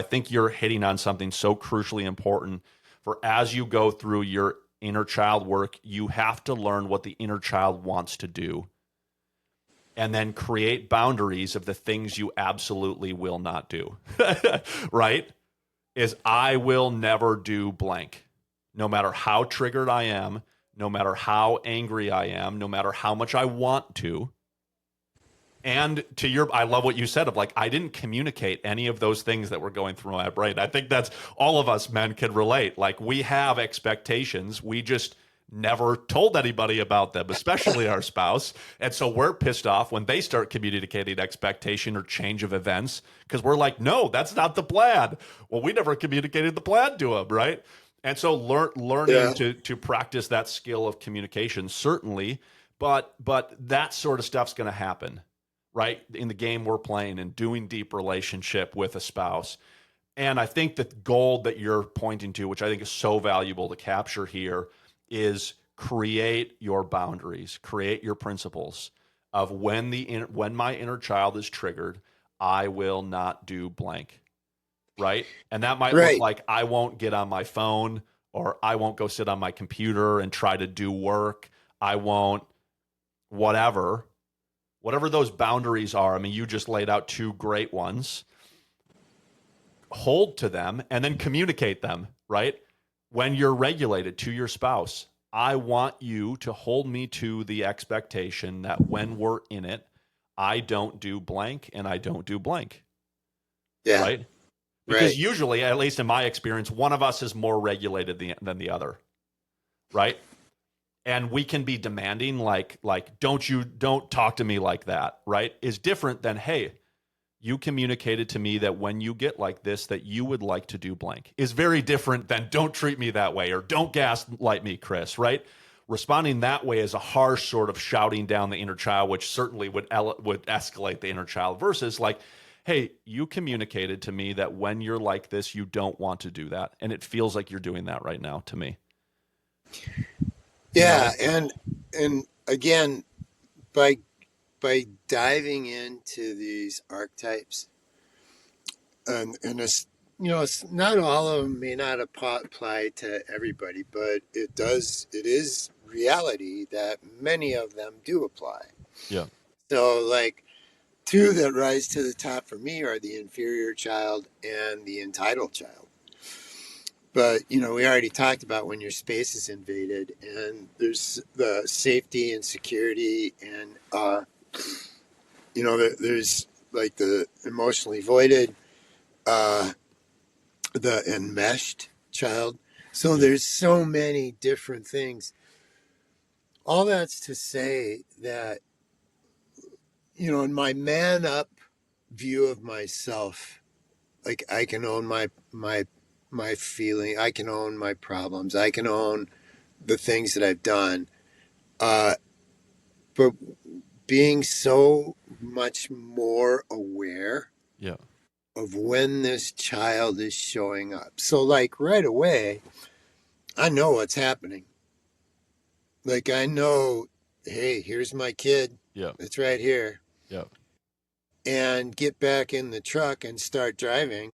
think you're hitting on something so crucially important for as you go through your inner child work, you have to learn what the inner child wants to do and then create boundaries of the things you absolutely will not do. Right? Is I will never do blank. No matter how triggered I am, no matter how angry I am, no matter how much I want to. And to your, I love what you said of like, I didn't communicate any of those things that were going through my brain. I think that's all of us men can relate. Like, we have expectations. We just never told anybody about them, especially our spouse. And so we're pissed off when they start communicating expectation or change of events because we're like, no, that's not the plan. Well, we never communicated the plan to them, right? And so learning Yeah. to practice that skill of communication, certainly, but that sort of stuff's going to happen, right? In the game we're playing and doing deep relationship with a spouse. And I think the goal that you're pointing to, which I think is so valuable to capture here, is create your boundaries, create your principles of when my inner child is triggered, I will not do blank, right? And that might look Right. like I won't get on my phone or I won't go sit on my computer and try to do work. I won't whatever those boundaries are. I mean, you just laid out two great ones. Hold to them and then communicate them, right? When you're regulated to your spouse, I want you to hold me to the expectation that when we're in it, I don't do blank and I don't do blank, Yeah. right? Because Right. usually, at least in my experience, one of us is more regulated than the other, right? And we can be demanding like don't talk to me like that, right? Is different than, hey, you communicated to me that when you get like this that you would like to do blank, is very different than don't treat me that way or don't gaslight me, Chris, right? Responding that way is a harsh sort of shouting down the inner child, which certainly would escalate the inner child, versus like, hey, you communicated to me that when you're like this you don't want to do that, and it feels like you're doing that right now to me, you Yeah. know. And again, by diving into these archetypes, and it's, it's not all of them may not apply to everybody, but it is reality that many of them do apply. Yeah. So, like, two that rise to the top for me are the inferior child and the entitled child. But, we already talked about when your space is invaded, and there's the safety and security, and there's like the emotionally voided, uh, the enmeshed child. So Yeah. there's so many different things. All that's to say that, in my man up view of myself, like, I can own my feeling, I can own my problems, I can own the things that I've done. Uh, but being so much more aware Yeah. of when this child is showing up. So, like, right away, I know what's happening. Like, I know, hey, here's my kid. Yeah. It's right here. Yeah. And get back in the truck and start driving.